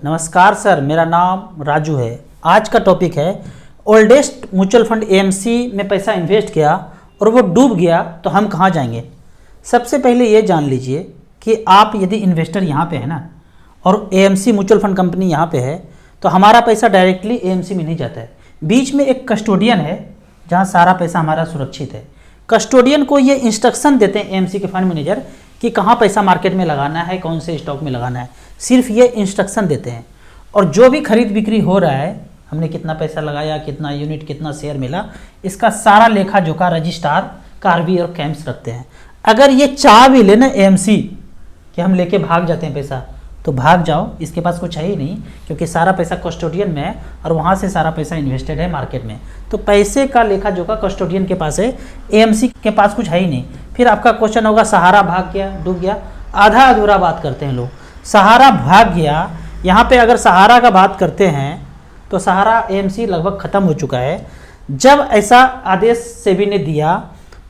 नमस्कार सर, मेरा नाम राजू है। आज का टॉपिक है ओल्डेस्ट म्यूचुअल फंड एएमसी में पैसा इन्वेस्ट किया और वो डूब गया तो हम कहाँ जाएंगे। सबसे पहले ये जान लीजिए कि आप यदि इन्वेस्टर यहाँ पे है ना और एएमसी म्यूचुअल फंड कंपनी यहाँ पे है तो हमारा पैसा डायरेक्टली एएमसी में नहीं जाता है। बीच में एक कस्टोडियन है जहाँ सारा पैसा हमारा सुरक्षित है। कस्टोडियन को ये इंस्ट्रक्शन देते हैं एएमसी के फंड मैनेजर कि कहाँ पैसा मार्केट में लगाना है, कौन से स्टॉक में लगाना है, सिर्फ ये इंस्ट्रक्शन देते हैं। और जो भी खरीद बिक्री हो रहा है, हमने कितना पैसा लगाया, कितना यूनिट, कितना शेयर मिला, इसका सारा लेखा जोखा रजिस्ट्रार कार्बी और कैम्स रखते हैं। अगर ये चाह भी लेना एएमसी कि हम लेके भाग जाते हैं पैसा, तो भाग जाओ, इसके पास कुछ है ही नहीं, क्योंकि सारा पैसा कस्टोडियन में है और वहाँ से सारा पैसा इन्वेस्टेड है मार्केट में। तो पैसे का लेखा जोखा कस्टोडियन के पास है, एएमसी के पास कुछ है ही नहीं। फिर आपका क्वेश्चन होगा सहारा भाग गया, डूब गया। आधा अधूरा बात करते हैं लोग। सहारा भाग गया, यहाँ पे अगर सहारा का बात करते हैं तो सहारा एएमसी लगभग ख़त्म हो चुका है। जब ऐसा आदेश सेबी ने दिया,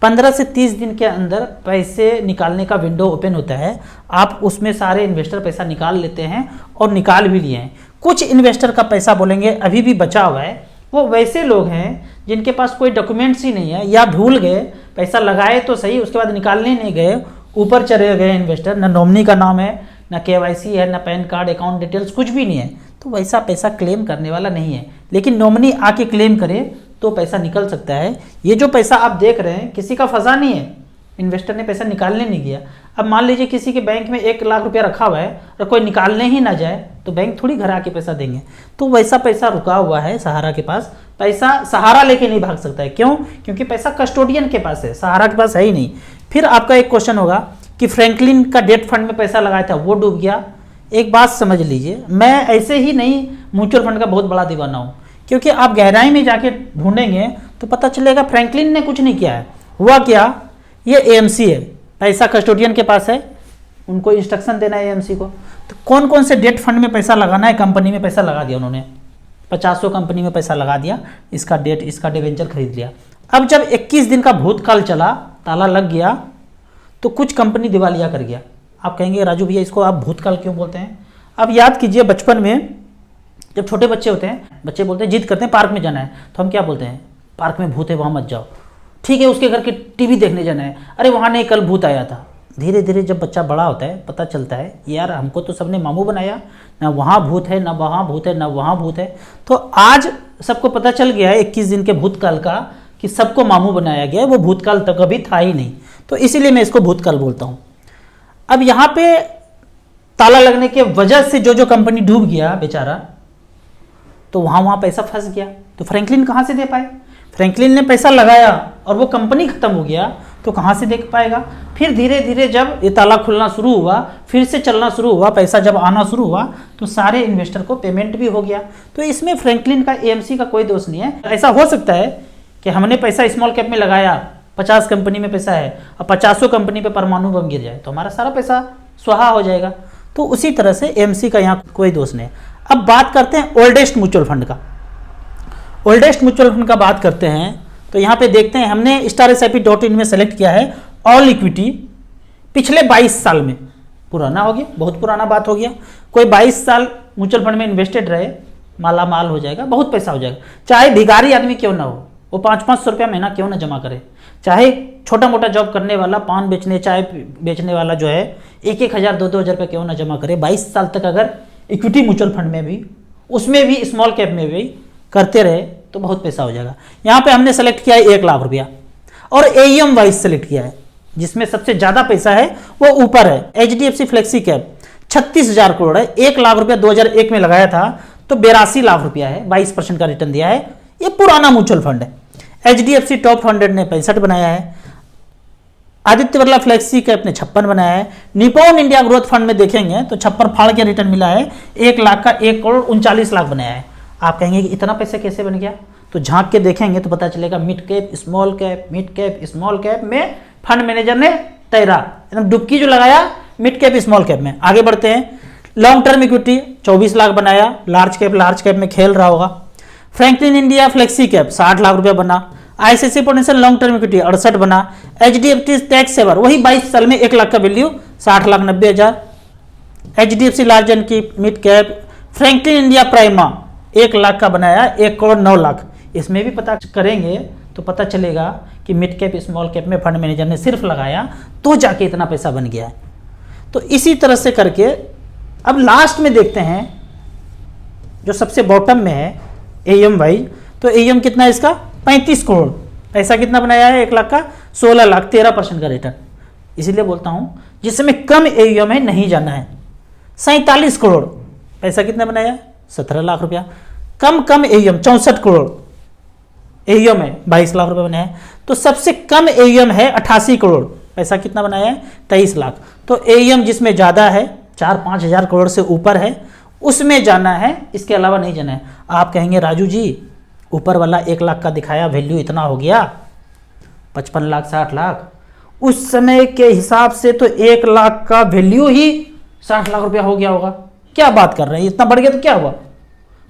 15 से 30 दिन के अंदर पैसे निकालने का विंडो ओपन होता है। आप उसमें सारे इन्वेस्टर पैसा निकाल लेते हैं और निकाल भी लिए हैं। कुछ इन्वेस्टर का पैसा बोलेंगे अभी भी बचा हुआ है। वो वैसे लोग हैं जिनके पास कोई डॉक्यूमेंट्स ही नहीं है या भूल गए, पैसा लगाए तो सही, उसके बाद निकालने नहीं गए, ऊपर चले गए इन्वेस्टर, ना नॉमिनी का नाम है, ना केवाईसी है, ना पैन कार्ड, अकाउंट डिटेल्स, कुछ भी नहीं है, तो वैसा पैसा क्लेम करने वाला नहीं है। लेकिन नॉमिनी आके क्लेम करे तो पैसा निकल सकता है। ये जो पैसा आप देख रहे हैं किसी का फंसा नहीं है, इन्वेस्टर ने पैसा निकालने नहीं गया। अब मान लीजिए किसी के बैंक में 1 लाख रुपया रखा हुआ है और कोई निकालने ही ना जाए तो बैंक थोड़ी घर आके पैसा देंगे। तो वैसा पैसा रुका हुआ है सहारा के पास। पैसा सहारा लेके नहीं भाग सकता है। क्यों? क्योंकि पैसा कस्टोडियन के पास है, सहारा के पास है ही नहीं। फिर आपका एक क्वेश्चन होगा कि फ्रैंकलिन का डेट फंड में पैसा लगाया था वो डूब गया। एक बात समझ लीजिए, मैं ऐसे ही नहीं म्यूचुअल फंड का बहुत बड़ा दीवाना हूँ, क्योंकि आप गहराई में जाके ढूंढेंगे तो पता चलेगा फ्रैंकलिन ने कुछ नहीं किया है। हुआ क्या, ये एएमसी है, पैसा कस्टोडियन के पास है, उनको इंस्ट्रक्शन देना है एएमसी को। तो कौन कौन से डेट फंड में पैसा लगाना है, कंपनी में पैसा लगा दिया उन्होंने, 50 कंपनी में पैसा लगा दिया, इसका डिवेंचर खरीद लिया। अब जब 21 दिन का भूतकाल चला, ताला लग गया, तो कुछ कंपनी दिवालिया कर गया। आप कहेंगे राजू भैया इसको आप भूतकाल क्यों बोलते हैं? अब याद कीजिए, बचपन में जब छोटे बच्चे होते हैं, बच्चे बोलते हैं, जिद करते हैं पार्क में जाना है, तो हम क्या बोलते हैं? पार्क में भूत है, वहाँ मत जाओ। ठीक है, उसके घर के टीवी देखने जाना है, अरे वहाँ नहीं कल भूत आया था। धीरे धीरे जब बच्चा बड़ा होता है पता चलता है यार हमको तो सबने मामू बनाया, ना वहाँ भूत है, ना वहाँ भूत है, ना वहाँ भूत है। तो आज सबको पता चल गया है 21 दिन के भूतकाल का कि सबको मामू बनाया गया है, वो भूतकाल तक कभी था ही नहीं। तो इसीलिए मैं इसको भूतकाल बोलता हूँ। अब यहाँ पे ताला लगने के वजह से जो कंपनी डूब गया बेचारा, तो वहाँ पैसा फंस गया। तो फ्रैंकलिन कहाँ से दे पाए? फ्रैंकलिन ने पैसा लगाया और वो कंपनी खत्म हो गया तो कहाँ से दे पाएगा? फिर धीरे धीरे जब ये ताला खुलना शुरू हुआ, फिर से चलना शुरू हुआ, पैसा जब आना शुरू हुआ तो सारे इन्वेस्टर को पेमेंट भी हो गया। तो इसमें फ्रैंकलिन का एएमसी का कोई दोष नहीं है। ऐसा हो सकता है कि हमने पैसा स्मॉल कैप में लगाया, 50 कंपनी में पैसा है और 50 कंपनी पे परमाणु बम गिर जाए तो हमारा सारा पैसा स्वाहा हो जाएगा। तो उसी तरह से एएमसी का यहाँ कोई दोष नहीं। अब बात करते हैं ओल्डेस्ट म्यूचुअल फंड का। ओल्डेस्ट म्यूचुअल फंड का बात करते हैं तो यहाँ पे देखते हैं, हमने StarSIP.in में सेलेक्ट किया है ऑल इक्विटी। पिछले 22 साल में, पुराना हो गया, बहुत पुराना बात हो गया। कोई 22 साल म्यूचुअल फंड में इन्वेस्टेड रहे, माला माल हो जाएगा, बहुत पैसा हो जाएगा। चाहे भिखारी आदमी क्यों ना हो, वो 500-500 रुपया महीना क्यों ना जमा करे, चाहे छोटा मोटा जॉब करने वाला, पान बेचने, चाय बेचने वाला जो है 1-1 हज़ार 2-2 हज़ार रुपया क्यों ना जमा करे, 22 साल तक अगर इक्विटी म्यूचुअल फंड में भी, उसमें भी स्मॉल कैप में भी करते रहे तो बहुत पैसा हो जाएगा। यहाँ पे हमने सेलेक्ट किया है 1 लाख रुपया और AUM वाइज सेलेक्ट किया है, जिसमें सबसे ज़्यादा पैसा है वो ऊपर है। HDFC फ्लेक्सी कैप 36,000 करोड़ है। 1 लाख रुपया 2001 में लगाया था तो 82 लाख रुपया है, 22% का रिटर्न दिया है। ये पुराना म्यूचुअल फंड है। HDFC टॉप 100 ने 65 बनाया है। आदित्य बिरला फ्लेक्सी कैप ने 56 बनाया है। निपॉन इंडिया ग्रोथ फंड में देखेंगे तो 56 फाड़ के रिटर्न मिला है। 1 लाख का 1 करोड़ 39 लाख बनाया है। आप कहेंगे कि इतना पैसा कैसे बन गया? तो झांक के देखेंगे तो पता चलेगा mid cap, small cap, mid cap, small cap में फंड मैनेजर ने तैरा, एकदम डुबकी जो लगाया मिड कैप स्मॉल कैप में। आगे बढ़ते हैं, लॉन्ग टर्म इक्विटी 24 लाख बनाया, लार्ज कैप में खेल रहा होगा। Franklin India flexi cap 60 lakh रुपया बना। ICICI prudential long term equity 68 बना। एचडीएफसी टैक्स सेवर वही 22 साल में 1 लाख का वैल्यू 60 लाख 90 हज़ार। एचडीएफसी लार्ज एंड की mid cap Franklin India prima 1 lakh का बनाया, 1 करोड़ 9 लाख। इसमें भी पता करेंगे तो पता चलेगा कि मिड कैप स्मॉल कैप में फंड मैनेजर ने सिर्फ लगाया तो जाके इतना पैसा बन गया है। तो इसी तरह से करके अब लास्ट में देखते हैं जो सबसे बॉटम में है एएम वाइज, तो एएम कितना है इसका 35 करोड़। पैसा कितना बनाया है 1 लाख का 16 लाख, 13% का रिटर्न। इसीलिए बोलता हूं जिसमें कम एएम है नहीं जाना है। 47 करोड़ पैसा कितना बनाया 17 लाख रुपया। कम एएम 64 करोड़ एएम है 22 लाख रुपए बनाया है। तो सबसे कम एएम है 88 करोड़, पैसा कितना बनाया है 23 लाख। तो एएम जिसमें ज़्यादा है 4-5 हज़ार करोड़ से ऊपर है उसमें जाना है, इसके अलावा नहीं जाना है। आप कहेंगे राजू जी ऊपर वाला 1 लाख का दिखाया वैल्यू इतना हो गया 55 लाख 60 लाख, उस समय के हिसाब से तो 1 लाख का वैल्यू ही 60 लाख रुपया हो गया होगा। क्या बात कर रहे हैं, इतना बढ़ गया तो क्या हुआ,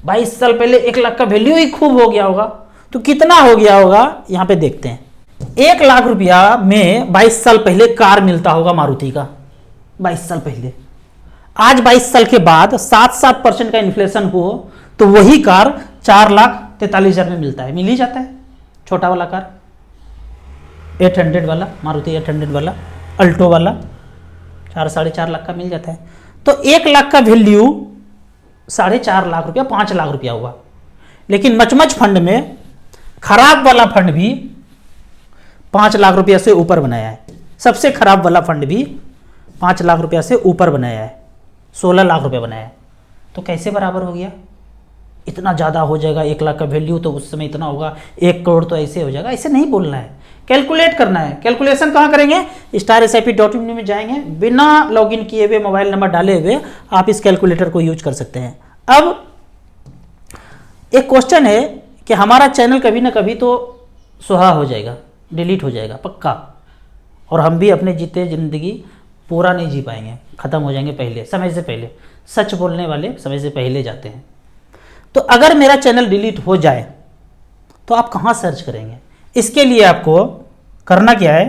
22 साल पहले 1 लाख का वैल्यू ही खूब हो गया होगा। तो कितना हो गया होगा यहाँ पे देखते हैं। 1 लाख रुपया में 22 साल पहले कार मिलता होगा मारुति का, 22 साल पहले। आज 22 साल के बाद 7% का इन्फ्लेशन हो तो वही कार 4,43,000 में मिलता है, मिल ही जाता है। छोटा वाला कार 800 वाला, मारुति 800 वाला, अल्टो वाला 4-4.5 लाख का मिल जाता है। तो 1 लाख का वैल्यू 4.5 लाख रुपया, 5 लाख रुपया हुआ। लेकिन मचमच फंड में खराब वाला फंड भी 5 लाख रुपया से ऊपर बनाया है। सबसे खराब वाला फंड भी 5 लाख रुपया से ऊपर बनाया है, 16 लाख रुपया बनाया है। तो कैसे बराबर हो गया, इतना ज़्यादा हो जाएगा 1 लाख का वैल्यू तो उस समय इतना होगा, 1 करोड़ तो ऐसे हो जाएगा, ऐसे नहीं बोलना है, कैलकुलेट करना है। कैलकुलेशन कहाँ करेंगे, StarSIP.in में जाएंगे, बिना लॉगिन किए हुए मोबाइल नंबर डाले हुए आप इस कैलकुलेटर को यूज कर सकते हैं। अब एक क्वेश्चन है कि हमारा चैनल कभी ना कभी तो सुहा हो जाएगा, डिलीट हो जाएगा पक्का, और हम भी अपने जीते ज़िंदगी पूरा नहीं जी पाएंगे, ख़त्म हो जाएंगे पहले, समय से पहले। सच बोलने वाले समय से पहले जाते हैं। तो अगर मेरा चैनल डिलीट हो जाए तो आप कहाँ सर्च करेंगे, इसके लिए आपको करना क्या है,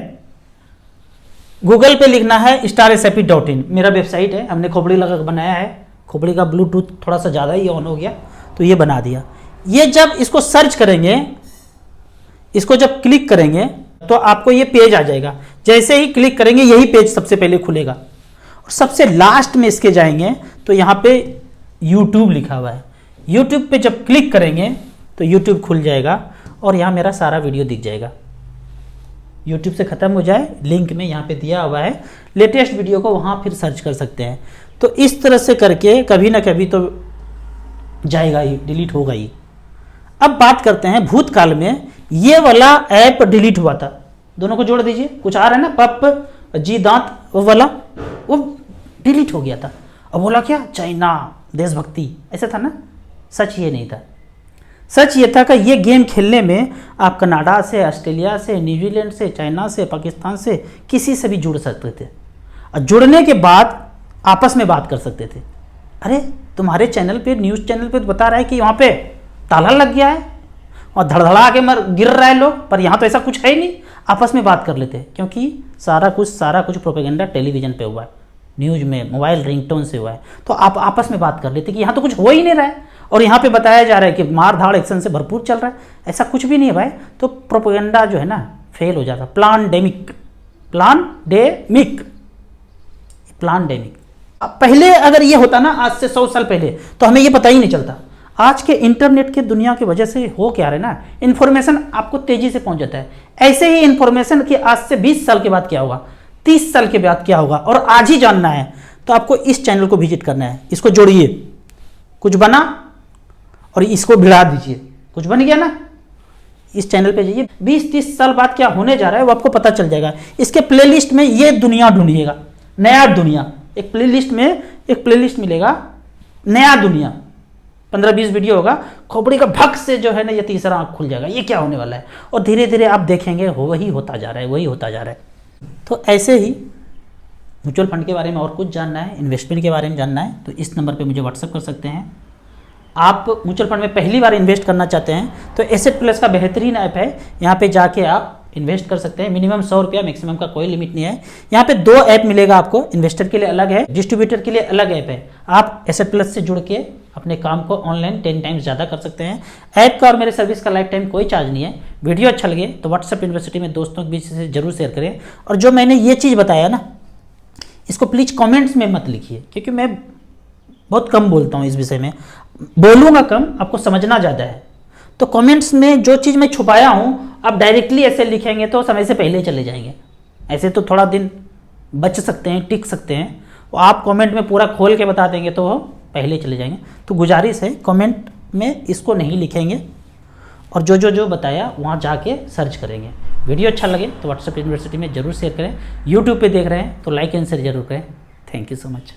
गूगल पे लिखना है StarSIP.in, मेरा वेबसाइट है, हमने खोपड़ी लगा बनाया है। खोपड़ी का ब्लूटूथ थोड़ा सा ज़्यादा ही ऑन हो गया तो ये बना दिया। ये जब इसको सर्च करेंगे, इसको जब क्लिक करेंगे तो आपको ये पेज आ जाएगा। जैसे ही क्लिक करेंगे यही पेज सबसे पहले खुलेगा, और सबसे लास्ट में इसके जाएंगे तो यहाँ पे YouTube लिखा हुआ है। YouTube पे जब क्लिक करेंगे तो YouTube खुल जाएगा और यहाँ मेरा सारा वीडियो दिख जाएगा। YouTube से ख़त्म हो जाए, लिंक में यहाँ पे दिया हुआ है, लेटेस्ट वीडियो को वहाँ फिर सर्च कर सकते हैं। तो इस तरह से करके कभी ना कभी तो जाएगा ही, डिलीट होगा ही। अब बात करते हैं भूतकाल में ये वाला ऐप डिलीट हुआ था, दोनों को जोड़ दीजिए, कुछ आ रहा है ना, पप जी दांत वो वाला, वो डिलीट हो गया था। अब बोला क्या, चाइना देशभक्ति, ऐसा था ना। सच ये नहीं था, सच ये था कि ये गेम खेलने में आप कनाडा से, ऑस्ट्रेलिया से, न्यूजीलैंड से, चाइना से, पाकिस्तान से, किसी से भी जुड़ सकते थे, और जुड़ने के बाद आपस में बात कर सकते थे। अरे तुम्हारे चैनल पे, न्यूज़ चैनल पे तो बता रहा है कि वहाँ पे ताला लग गया है और धड़धड़ा के मर गिर रहा है लोग, पर यहाँ तो ऐसा कुछ है ही नहीं। आपस में बात कर लेते हैं, क्योंकि सारा कुछ प्रोपेगेंडा टेलीविजन पे हुआ है, न्यूज़ में, मोबाइल रिंगटोन से हुआ है। तो आप आपस में बात कर लेते कि यहाँ तो कुछ हो ही नहीं रहा है, और यहाँ पे बताया जा रहा है कि मार धाड़ एक्शन से भरपूर चल रहा है। ऐसा कुछ भी नहीं है भाई। तो प्रोपेगेंडा जो है ना फेल हो जाता। प्लानडेमिक पहले अगर ये होता ना, आज से 100 साल पहले, तो हमें ये पता ही नहीं चलता। आज के इंटरनेट के दुनिया की वजह से हो क्या रहा है ना, इन्फॉर्मेशन आपको तेजी से पहुंच जाता है। ऐसे ही इन्फॉर्मेशन कि आज से 20 साल के बाद क्या होगा, 30 साल के बाद क्या होगा, और आज ही जानना है तो आपको इस चैनल को विजिट करना है। इसको जोड़िए, कुछ बना और इसको भिड़ा दीजिए, कुछ बन गया ना, इस चैनल पे जाइए। 20-30 साल बाद क्या होने जा रहा है वो आपको पता चल जाएगा। इसके प्लेलिस्ट में ये दुनिया ढूंढिएगा, नया दुनिया, एक प्लेलिस्ट में एक प्लेलिस्ट मिलेगा, नया दुनिया, 15-20 वीडियो होगा। खोपड़ी का भक से जो है ना ये तीसरा आँख खुल जाएगा, ये क्या होने वाला है, और धीरे धीरे आप देखेंगे वही होता जा रहा है, वही होता जा रहा है। तो ऐसे ही म्यूचुअल फंड के बारे में और कुछ जानना है, इन्वेस्टमेंट के बारे में जानना है, तो इस नंबर पे मुझे व्हाट्सअप कर सकते हैं। आप म्यूचुअल फंड में पहली बार इन्वेस्ट करना चाहते हैं तो एसेट प्लस का बेहतरीन ऐप है, यहाँ पे जाके आप इन्वेस्ट कर सकते हैं। मिनिमम 100 रुपया, मैक्सिमम का कोई लिमिट नहीं है। यहाँ पे 2 ऐप मिलेगा आपको, इन्वेस्टर के लिए अलग है, डिस्ट्रीब्यूटर के लिए अलग ऐप है। आप एसेट प्लस से जुड़ के अपने काम को ऑनलाइन 10 टाइम्स ज़्यादा कर सकते हैं। ऐप का और मेरे सर्विस का लाइफ टाइम कोई चार्ज नहीं है। वीडियो अच्छा लगे तो व्हाट्सएप यूनिवर्सिटी में दोस्तों के बीच से जरूर शेयर करें। और जो मैंने ये चीज़ बताया ना, इसको प्लीज़ कमेंट्स में मत लिखिए, क्योंकि मैं बहुत कम बोलता हूँ इस विषय में, बोलूँगा कम, आपको समझना ज़्यादा है। तो कमेंट्स में जो चीज़ मैं छुपाया हूँ आप डायरेक्टली ऐसे लिखेंगे तो समय से पहले चले जाएंगे। ऐसे तो थोड़ा दिन बच सकते हैं, टिक सकते हैं। वो आप कमेंट में पूरा खोल के बता देंगे तो वो पहले चले जाएंगे। तो गुजारिश है, कमेंट में इसको नहीं लिखेंगे और जो बताया वहाँ जाके सर्च करेंगे। वीडियो अच्छा लगे तो व्हाट्सएप यूनिवर्सिटी में जरूर शेयर करें। यूट्यूब पे देख रहे हैं तो लाइक एंड शेयर जरूर करें। Thank you so much.